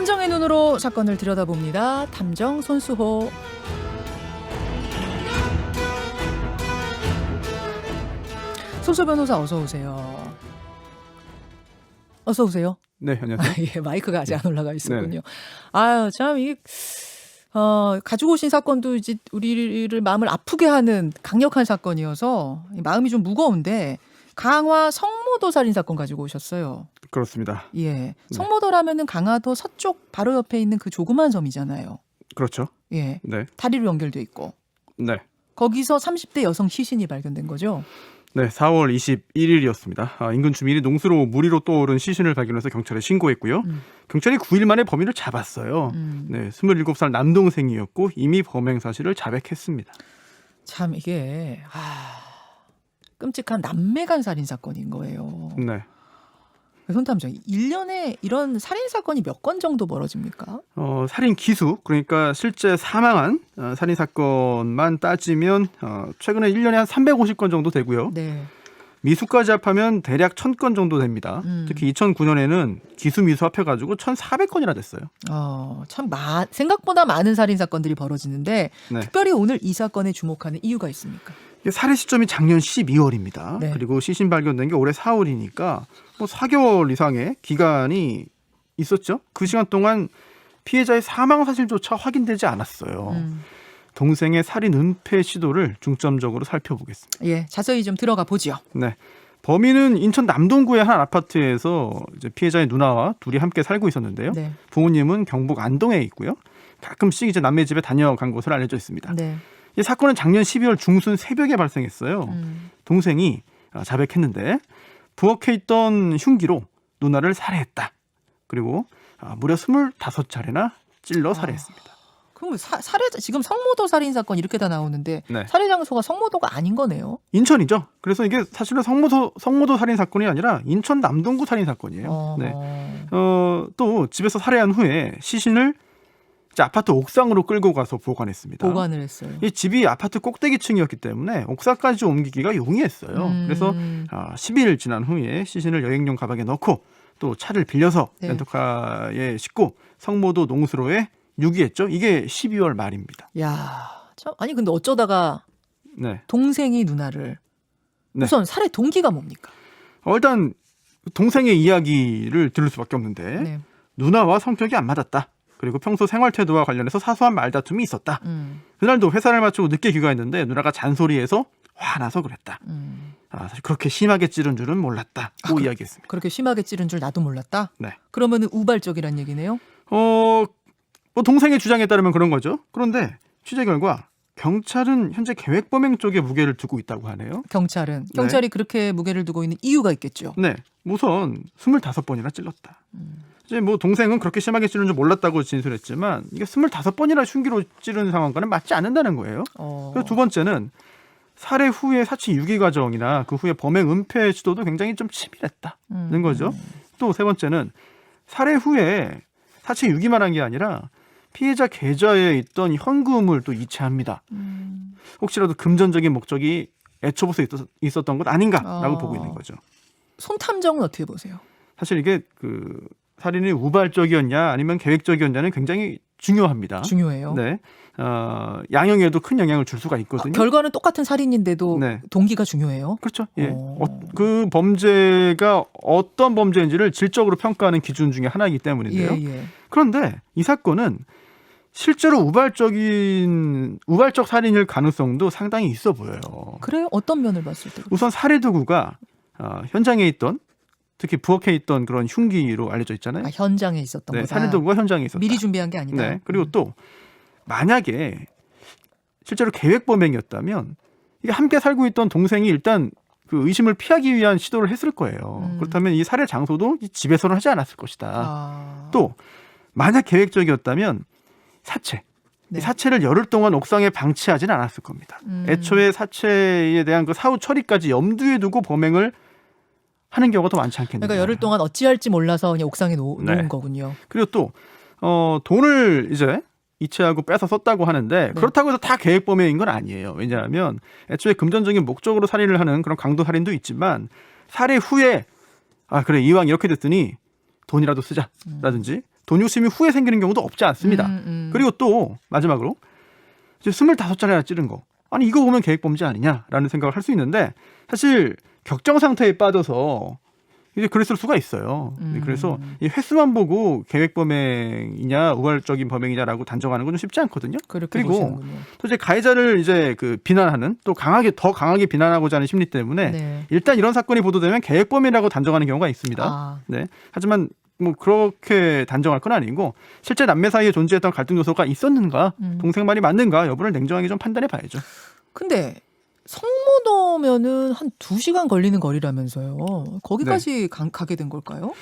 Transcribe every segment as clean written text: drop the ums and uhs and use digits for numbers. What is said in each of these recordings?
탐정의 눈으로 사건을 들여다봅니다. 탐정 손수호. 손수 변호사 어서 오세요. 어서 오세요. 네, 안녕하세요. 예, 마이크가 아직 안 올라가 있었군요. 네. 아유, 참 이게 가지고 오신 사건도 이제 우리를 마음을 아프게 하는 강력한 사건이어서 마음이 좀 무거운데 강화 성모도 살인 사건 가지고 오셨어요. 그렇습니다. 예, 성모도라면은 강화도 서쪽 바로 옆에 있는 그 조그만 섬이잖아요. 그렇죠. 예, 네, 다리로 연결돼 있고 네, 거기서 30대 여성 시신이 발견된 거죠. 네. 4월 21일이었습니다. 인근 주민이 농수로 무리로 떠오른 시신을 발견해서 경찰에 신고했고요. 경찰이 9일 만에 범인을 잡았어요. 네, 27살 남동생이었고 이미 범행 사실을 자백했습니다. 참 이게 끔찍한 남매 간 살인 사건인 거예요. 네. 손탐정, 1년에 이런 살인 사건이 몇 건 정도 벌어집니까? 살인 기수, 그러니까 실제 사망한 살인 사건만 따지면 최근에 1년에 한 350건 정도 되고요. 네. 미수까지 합하면 대략 1000건 정도 됩니다. 특히 2009년에는 기수 미수 합해가지고 1400건이나 됐어요. 참 생각보다 많은 살인 사건들이 벌어지는데 네. 특별히 오늘 이 사건에 주목하는 이유가 있습니까? 살해 시점이 작년 12월입니다. 네. 그리고 시신 발견된 게 올해 4월이니까 뭐 4개월 이상의 기간이 있었죠. 그 시간 동안 피해자의 사망 사실조차 확인되지 않았어요. 동생의 살인 은폐 시도를 중점적으로 살펴보겠습니다. 예, 자세히 좀 들어가 보죠. 네. 범인은 인천 남동구의 한 아파트에서 이제 피해자의 누나와 둘이 함께 살고 있었는데요. 네. 부모님은 경북 안동에 있고요. 가끔씩 이제 남매 집에 다녀간 것으로 알려져 있습니다. 네. 이 사건은 작년 12월 중순 새벽에 발생했어요. 동생이 자백했는데 부엌에 있던 흉기로 누나를 살해했다. 그리고 무려 25차례나 찔러 살해했습니다. 그럼 지금 성모도 살인 사건 이렇게 다 나오는데 네. 살해 장소가 성모도가 아닌 거네요. 인천이죠. 그래서 이게 사실은 성모도 살인 사건이 아니라 인천 남동구 살인 사건이에요. 네. 또 집에서 살해한 후에 시신을 이제 아파트 옥상으로 끌고 가서 보관했습니다. 보관을 했어요. 이 집이 아파트 꼭대기층이었기 때문에 옥상까지 옮기기가 용이했어요. 그래서 10일 지난 후에 시신을 여행용 가방에 넣고 또 차를 빌려서 네. 렌터카에 싣고 성모도 농수로에 유기했죠. 이게 12월 말입니다. 야, 참 아니 근데 어쩌다가 네. 동생이 누나를 네. 우선 살해 동기가 뭡니까? 일단 동생의 이야기를 들을 수밖에 없는데 네. 누나와 성격이 안 맞았다. 그리고 평소 생활 태도와 관련해서 사소한 말다툼이 있었다. 그날도 회사를 마치고 늦게 귀가했는데 누나가 잔소리해서 화나서 그랬다. 사실 그렇게 심하게 찌른 줄은 몰랐다고 이야기했습니다. 그렇게 심하게 찌른 줄 나도 몰랐다? 네. 그러면은 우발적이란 얘기네요? 뭐 동생의 주장에 따르면 그런 거죠. 그런데 취재 결과 경찰은 현재 계획범행 쪽에 무게를 두고 있다고 하네요. 경찰이 그렇게 무게를 두고 있는 이유가 있겠죠. 네. 우선 25번이나 찔렀다. 이제 뭐 동생은 그렇게 심하게 찌른 줄 몰랐다고 진술했지만 이게 25번이나 흉기로 찌른 상황과는 맞지 않는다는 거예요. 그리고 두 번째는 살해 후에 사체 유기 과정이나 그 후에 범행 은폐 시도도 굉장히 좀 치밀했다는 거죠. 또 세 번째는 살해 후에 사체 유기만 한 게 아니라 피해자 계좌에 있던 현금을 또 이체합니다. 혹시라도 금전적인 목적이 애초부터 있었던 것 아닌가라고 보고 있는 거죠. 손탐정은 어떻게 보세요? 사실 이게 살인이 우발적이었냐 아니면 계획적이었냐는 굉장히 중요합니다. 중요해요. 네. 양형에도 큰 영향을 줄 수가 있거든요. 결과는 똑같은 살인인데도 네. 동기가 중요해요? 그렇죠. 예. 그 범죄가 어떤 범죄인지를 질적으로 평가하는 기준 중에 하나이기 때문인데요. 예. 그런데 이 사건은 실제로 우발적 살인일 가능성도 상당히 있어 보여요. 그래요? 어떤 면을 봤을 때? 우선 살해 도구가 현장에 있던 특히 부엌에 있던 그런 흉기로 알려져 있잖아요. 현장에 있었던 거다. 살해 도구가 현장에 있었다. 미리 준비한 게 아니다. 네. 그리고 또 만약에 실제로 계획 범행이었다면 이게 함께 살고 있던 동생이 일단 그 의심을 피하기 위한 시도를 했을 거예요. 그렇다면 이 살해 장소도 이 집에서는 하지 않았을 것이다. 또 만약 계획적이었다면 이 사체를 열흘 동안 옥상에 방치하지는 않았을 겁니다. 애초에 사체에 대한 그 사후 처리까지 염두에 두고 범행을 하는 경우가 더 많지 않겠느냐. 그러니까 열흘 동안 어찌할지 몰라서 그냥 옥상에 놓은 거군요. 그리고 또 돈을 이제 이체하고 뺏어 썼다고 하는데 그렇다고 해서 다 계획 범행인 건 아니에요. 왜냐하면 애초에 금전적인 목적으로 살인을 하는 그런 강도 살인도 있지만 살해 후에 그래 이왕 이렇게 됐으니 돈이라도 쓰자라든지 돈 욕심이 후에 생기는 경우도 없지 않습니다. 그리고 또 마지막으로 이제 25차례나 찌른 거. 아니 이거 보면 계획범죄 아니냐라는 생각을 할 수 있는데 사실 격정 상태에 빠져서 이제 그랬을 수가 있어요. 그래서 이 횟수만 보고 계획범행이냐 우발적인 범행이냐라고 단정하는 건 좀 쉽지 않거든요. 그리고 보시는군요. 또 이제 가해자를 이제 그 비난하는 또 더 강하게 비난하고자 하는 심리 때문에 네. 일단 이런 사건이 보도되면 계획범이라고 단정하는 경우가 있습니다. 아. 네. 하지만 뭐 그렇게 단정할 건 아니고 실제 남매 사이에 존재했던 갈등 요소가 있었는가, 동생 말이 맞는가 여부를 냉정하게 좀 판단해 봐야죠. 근데 성모도면은 한 2시간 걸리는 거리라면서요. 거기까지 가게 된 걸까요?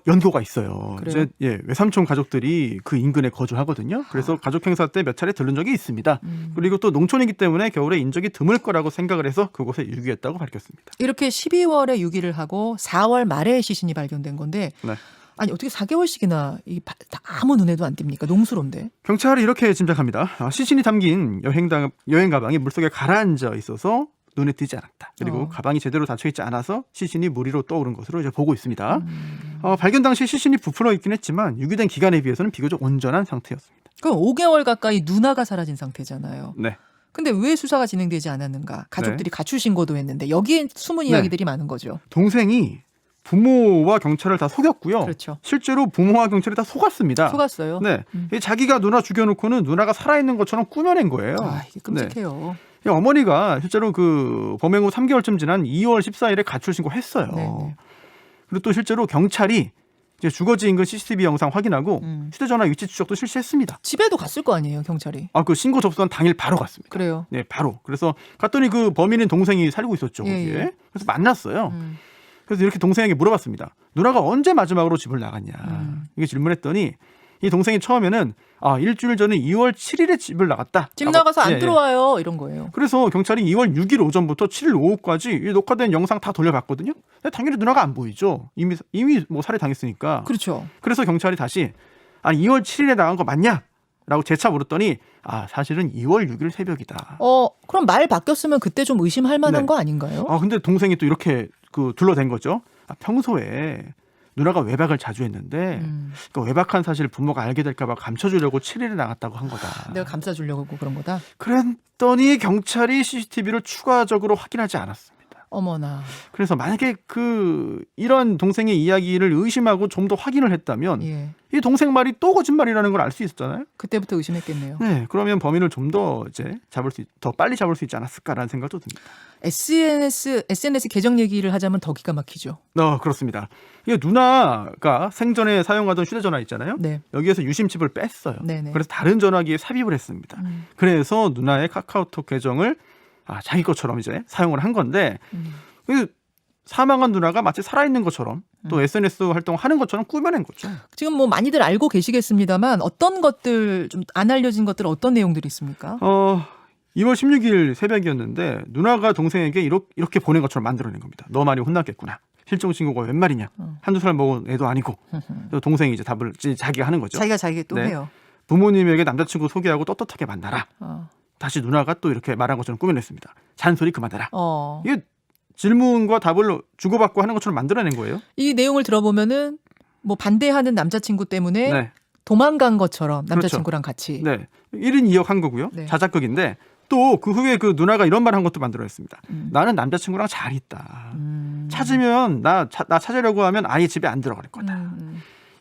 연고가 있어요. 그래요? 이제 외삼촌 가족들이 그 인근에 거주하거든요. 그래서 가족 행사 때 몇 차례 들른 적이 있습니다. 그리고 또 농촌이기 때문에 겨울에 인적이 드물 거라고 생각을 해서 그곳에 유기했다고 밝혔습니다. 이렇게 12월에 유기를 하고 4월 말에 시신이 발견된 건데 네. 아니 어떻게 4개월씩이나 아무 눈에도 안 띕니까? 농수로인데. 경찰이 이렇게 짐작합니다. 시신이 담긴 여행 가방이 물속에 가라앉아 있어서 눈에 띄지 않았다. 그리고 가방이 제대로 닫혀 있지 않아서 시신이 물 위로 떠오른 것으로 이제 보고 있습니다. 발견 당시 시신이 부풀어 있긴 했지만 유기된 기간에 비해서는 비교적 온전한 상태였습니다. 그럼 5개월 가까이 누나가 사라진 상태잖아요. 네. 근데 왜 수사가 진행되지 않았는가? 가족들이 가출 신고도 했는데 여기에 숨은 이야기들이 많은 거죠. 동생이 부모와 경찰을 다 속였고요. 그렇죠. 실제로 부모와 경찰이 다 속았습니다. 속았어요. 네. 자기가 누나 죽여놓고는 누나가 살아있는 것처럼 꾸며낸 거예요. 아, 이게 끔찍해요. 네. 어머니가 실제로 그 범행 후 3개월쯤 지난 2월 14일에 가출 신고했어요. 네네. 그리고 또 실제로 경찰이 이제 주거지 인근 CCTV 영상 확인하고 휴대전화 위치 추적도 실시했습니다. 집에도 갔을 거 아니에요, 경찰이. 그 신고 접수한 당일 바로 갔습니다. 그래요. 네, 바로. 그래서 갔더니 그 범인인 동생이 살고 있었죠. 예, 거기에. 예. 그래서 만났어요. 그래서 이렇게 동생에게 물어봤습니다. 누나가 언제 마지막으로 집을 나갔냐. 이게 질문했더니 이 동생이 처음에는 일주일 전에 2월 7일에 집을 나갔다. 집 나가서 안 들어와요. 이런 거예요. 그래서 경찰이 2월 6일 오전부터 7일 오후까지 이 녹화된 영상 다 돌려봤거든요. 근데 당연히 누나가 안 보이죠. 이미 뭐 살해당했으니까. 그렇죠. 그래서 경찰이 다시 2월 7일에 나간 거 맞냐? 라고 재차 물었더니 사실은 2월 6일 새벽이다. 그럼 말 바뀌었으면 그때 좀 의심할 만한 네. 거 아닌가요? 근데 동생이 또 이렇게 둘러댄 거죠. 평소에 누나가 외박을 자주 했는데 그 외박한 사실을 부모가 알게 될까 봐 감춰주려고 7일에 나갔다고 한 거다. 내가 감싸주려고 그런 거다? 그랬더니 경찰이 CCTV를 추가적으로 확인하지 않았습니다. 어머나. 그래서 만약에 이런 동생의 이야기를 의심하고 좀 더 확인을 했다면 예. 이 동생 말이 또 거짓말이라는 걸 알 수 있었잖아요. 그때부터 의심했겠네요. 네, 그러면 범인을 좀 더 더 빨리 잡을 수 있지 않았을까라는 생각도 듭니다. SNS 계정 얘기를 하자면 더 기가 막히죠. 그렇습니다. 이게 누나가 생전에 사용하던 휴대전화 있잖아요. 네. 여기에서 유심칩을 뺐어요. 네네. 그래서 다른 전화기에 삽입을 했습니다. 그래서 누나의 카카오톡 계정을 자기 것처럼 이제 사용을 한 건데 사망한 누나가 마치 살아있는 것처럼 또 SNS 활동하는 것처럼 꾸며낸 거죠. 지금 뭐 많이들 알고 계시겠습니다만 어떤 것들 좀 안 알려진 것들 어떤 내용들이 있습니까? 2월 16일 새벽이었는데 누나가 동생에게 이렇게 보낸 것처럼 만들어낸 겁니다. 너 많이 혼났겠구나. 실종 신고가 웬 말이냐. 한두 살 먹은 애도 아니고. 동생이 이제 답을 자기가 하는 거죠. 자기가 또 네. 해요. 부모님에게 남자친구 소개하고 떳떳하게 만나라. 어. 다시 누나가 또 이렇게 말한 것처럼 꾸며냈습니다. 잔소리 그만해라. 어. 이게 질문과 답을 주고받고 하는 것처럼 만들어낸 거예요. 이 내용을 들어보면은 뭐 반대하는 남자친구 때문에 네. 도망간 것처럼 남자친구랑 같이. 네. 1인 2역 한 거고요. 네. 자작극인데 또 그 후에 그 누나가 이런 말 한 것도 만들어냈습니다. 나는 남자친구랑 잘 있다. 찾으면 나 찾으려고 하면 아예 집에 안 들어갈 거다.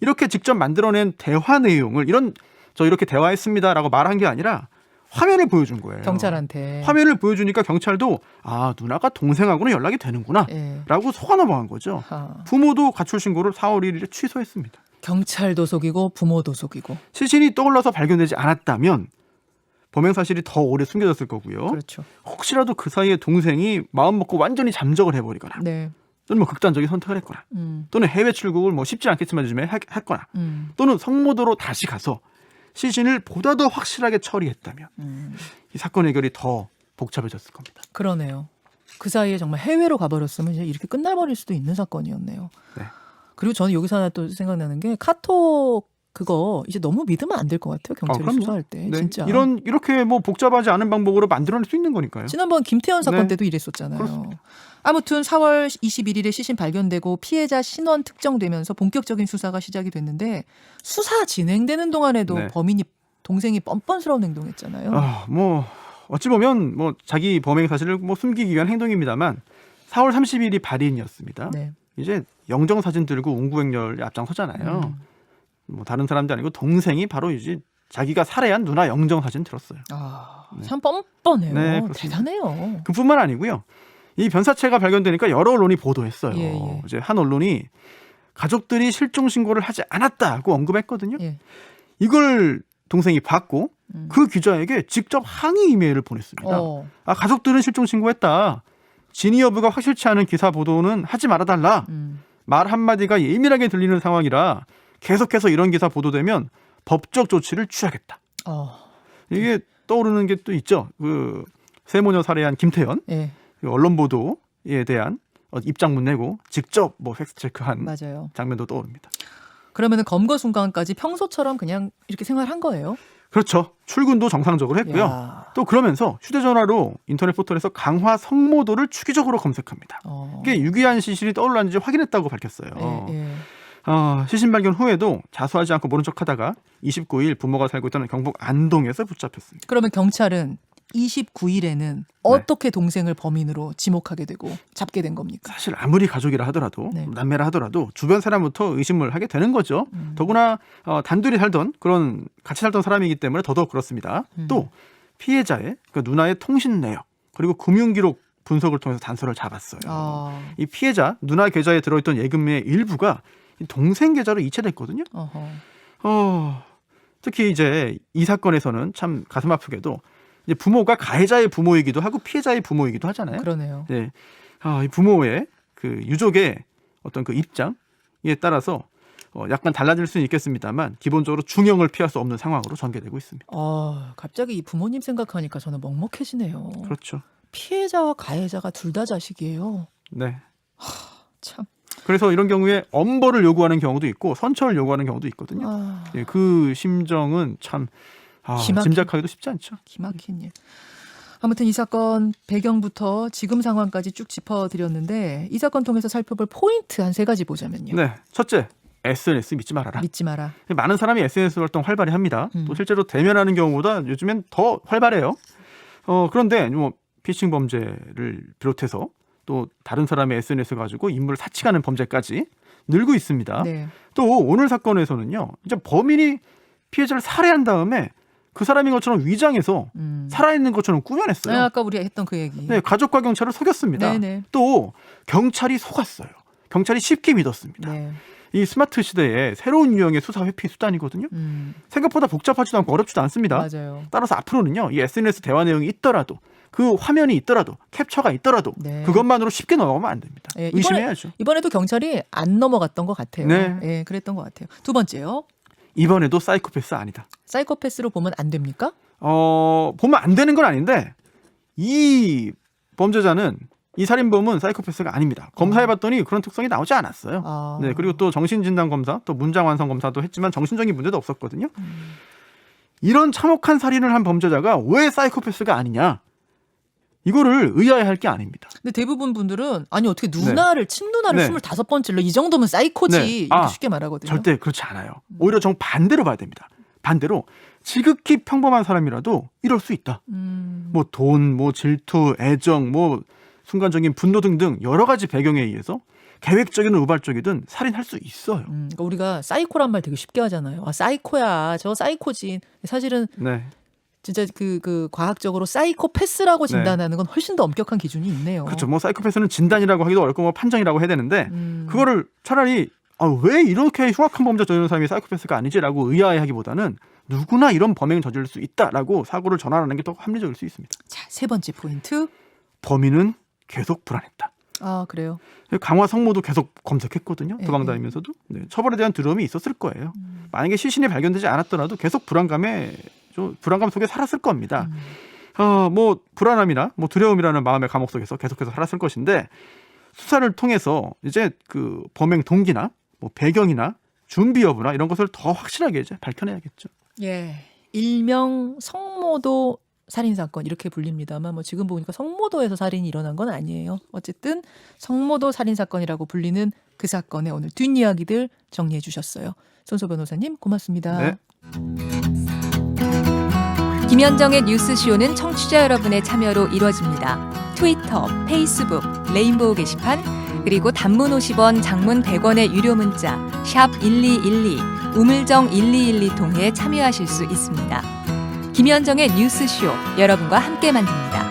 이렇게 직접 만들어낸 대화 내용을 이렇게 대화했습니다라고 말한 게 아니라 화면을 보여준 거예요. 경찰한테. 화면을 보여주니까 경찰도 누나가 동생하고는 연락이 되는구나 예. 라고 속아 넘어간 거죠. 부모도 가출 신고를 4월 1일에 취소했습니다. 경찰도 속이고 부모도 속이고. 시신이 떠올라서 발견되지 않았다면 범행 사실이 더 오래 숨겨졌을 거고요. 그렇죠. 혹시라도 그 사이에 동생이 마음 먹고 완전히 잠적을 해버리거나 네. 또는 뭐 극단적인 선택을 했거나 또는 해외 출국을 뭐 쉽지 않겠지만 요즘에 했거나 또는 성모도로 다시 가서 시신을 보다 더 확실하게 처리했다면 이 사건 해결이 더 복잡해졌을 겁니다. 그러네요. 그 사이에 정말 해외로 가버렸으면 이제 이렇게 끝나버릴 수도 있는 사건이었네요. 네. 그리고 저는 여기서 하나 또 생각나는 게 카톡 그거 이제 너무 믿으면 안 될 것 같아요. 경찰이 그럼요. 수사할 때. 네. 진짜. 이렇게 뭐 복잡하지 않은 방법으로 만들어낼 수 있는 거니까요. 지난번 김태현 사건 네. 때도 이랬었잖아요. 그렇습니다. 아무튼 4월 21일에 시신 발견되고 피해자 신원 특정되면서 본격적인 수사가 시작이 됐는데 수사 진행되는 동안에도 네. 동생이 뻔뻔스러운 행동했잖아요. 뭐 어찌 보면 뭐 자기 범행 사실을 뭐 숨기기 위한 행동입니다만 4월 30일이 발인이었습니다. 네. 이제 영정 사진 들고 웅구행렬에 앞장서잖아요. 뭐 다른 사람도 아니고 동생이 바로 이제 자기가 살해한 누나 영정 사진 들었어요. 네. 참 뻔뻔해요. 네, 그렇습니다. 대단해요. 그뿐만 아니고요. 이 변사체가 발견되니까 여러 언론이 보도했어요. 예. 이제 한 언론이 가족들이 실종 신고를 하지 않았다고 언급했거든요. 예. 이걸 동생이 봤고 그 기자에게 직접 항의 이메일을 보냈습니다. 가족들은 실종 신고했다. 진위 여부가 확실치 않은 기사 보도는 하지 말아달라. 말 한마디가 예민하게 들리는 상황이라 계속해서 이런 기사 보도되면 법적 조치를 취하겠다. 이게 떠오르는 게 또 있죠. 그 세모녀 살해한 김태현 예. 언론 보도에 대한 입장문 내고 직접 뭐 팩트 체크한 맞아요. 장면도 떠오릅니다. 그러면은 검거 순간까지 평소처럼 그냥 이렇게 생활한 거예요? 그렇죠. 출근도 정상적으로 했고요. 야. 또 그러면서 휴대전화로 인터넷 포털에서 강화 성모도를 추기적으로 검색합니다. 이게 유기한 시신이 떠올랐는지 확인했다고 밝혔어요. 예. 시신 발견 후에도 자수하지 않고 모른 척하다가 29일 부모가 살고 있던 경북 안동에서 붙잡혔습니다. 그러면 경찰은 29일에는 어떻게 동생을 범인으로 지목하게 되고 잡게 된 겁니까? 사실 아무리 가족이라 하더라도 네. 남매라 하더라도 주변 사람부터 의심을 하게 되는 거죠. 더구나 단둘이 살던 그런 같이 살던 사람이기 때문에 더더욱 그렇습니다. 또 피해자의 그 누나의 통신 내역 그리고 금융기록 분석을 통해서 단서를 잡았어요. 이 피해자 누나 계좌에 들어있던 예금의 일부가 동생 계좌로 이체됐거든요. 특히 이제 이 사건에서는 참 가슴 아프게도 이제 부모가 가해자의 부모이기도 하고 피해자의 부모이기도 하잖아요. 그러네요. 네, 이 부모의 그 유족의 어떤 그 입장에 따라서 약간 달라질 수는 있겠습니다만 기본적으로 중형을 피할 수 없는 상황으로 전개되고 있습니다. 갑자기 이 부모님 생각하니까 저는 먹먹해지네요. 그렇죠. 피해자와 가해자가 둘 다 자식이에요. 네. 참. 그래서 이런 경우에 엄벌을 요구하는 경우도 있고 선처를 요구하는 경우도 있거든요. 예, 그 심정은 참 짐작하기도 쉽지 않죠. 기막힌 일. 아무튼 이 사건 배경부터 지금 상황까지 쭉 짚어드렸는데 이 사건 통해서 살펴볼 포인트 한 3가지 보자면요. 네, 첫째 SNS 믿지 말아라. 믿지 마라. 많은 사람이 SNS 활동 활발히 합니다. 또 실제로 대면하는 경우보다 요즘엔 더 활발해요. 그런데 뭐 피싱 범죄를 비롯해서 또 다른 사람의 SNS 가지고 인물을 사칭하는 범죄까지 늘고 있습니다. 네. 또 오늘 사건에서는요, 이제 범인이 피해자를 살해한 다음에 그 사람인 것처럼 위장해서 살아있는 것처럼 꾸며냈어요. 아까 우리 했던 그 얘기. 네, 가족과 경찰을 속였습니다. 네네. 또 경찰이 속았어요. 경찰이 쉽게 믿었습니다. 네. 이 스마트 시대에 새로운 유형의 수사 회피 수단이거든요. 생각보다 복잡하지도 않고 어렵지도 않습니다. 맞아요. 따라서 앞으로는요, 이 SNS 대화 내용이 있더라도 그 화면이 있더라도 캡처가 있더라도 네. 그것만으로 쉽게 넘어가면 안 됩니다. 네, 의심해야죠. 이번에도 경찰이 안 넘어갔던 것 같아요. 네. 예, 그랬던 것 같아요. 두 번째요. 이번에도 사이코패스 아니다. 사이코패스로 보면 안 됩니까? 보면 안 되는 건 아닌데 이 범죄자는 이 살인범은 사이코패스가 아닙니다. 검사해봤더니 그런 특성이 나오지 않았어요. 네, 그리고 또 정신진단 검사, 또 문장 완성 검사도 했지만 정신적인 문제도 없었거든요. 이런 참혹한 살인을 한 범죄자가 왜 사이코패스가 아니냐? 이거를 의아해할 게 아닙니다. 근데 대부분 분들은 아니 어떻게 누나를 친누나를 25번 찔러 이 정도면 사이코지 이렇게 쉽게 말하거든요. 절대 그렇지 않아요. 오히려 정 반대로 봐야 됩니다. 반대로 지극히 평범한 사람이라도 이럴 수 있다. 뭐 돈, 뭐 질투, 애정, 뭐 순간적인 분노 등등 여러 가지 배경에 의해서 계획적이든 우발적이든 살인할 수 있어요. 그러니까 우리가 사이코란 말 되게 쉽게 하잖아요. 사이코야, 저 사이코지. 사실은 진짜 그 과학적으로 사이코패스라고 진단하는 건 훨씬 더 엄격한 기준이 있네요. 그렇죠. 뭐 사이코패스는 진단이라고 하기도 어렵고 뭐 판정이라고 해야 되는데 그거를 차라리 왜 이렇게 흉악한 범죄 저지르는 사람이 사이코패스가 아니지라고 의아해하기보다는 누구나 이런 범행을 저지를 수 있다라고 사고를 전환하는 게 더 합리적일 수 있습니다. 자, 3번째 포인트. 범인은 계속 불안했다. 그래요. 강화 성모도 계속 검색했거든요. 도망다니면서도. 네, 처벌에 대한 두려움이 있었을 거예요. 만약에 시신이 발견되지 않았더라도 계속 불안감 속에 살았을 겁니다. 뭐 불안함이나 뭐 두려움이라는 마음의 감옥 속에서 계속해서 살았을 것인데 수사를 통해서 이제 그 범행 동기나 뭐 배경이나 준비 여부나 이런 것을 더 확실하게 이제 밝혀내야겠죠. 예, 일명 성모도 살인 사건 이렇게 불립니다만 뭐 지금 보니까 성모도에서 살인이 일어난 건 아니에요. 어쨌든 성모도 살인 사건이라고 불리는 그 사건의 오늘 뒷이야기들 정리해 주셨어요. 손소 변호사님 고맙습니다. 네. 김현정의 뉴스쇼는 청취자 여러분의 참여로 이루어집니다. 트위터, 페이스북, 레인보우 게시판, 그리고 단문 50원, 장문 100원의 유료 문자 샵 1212, 우물정 1212 통해 참여하실 수 있습니다. 김현정의 뉴스쇼, 여러분과 함께 만듭니다.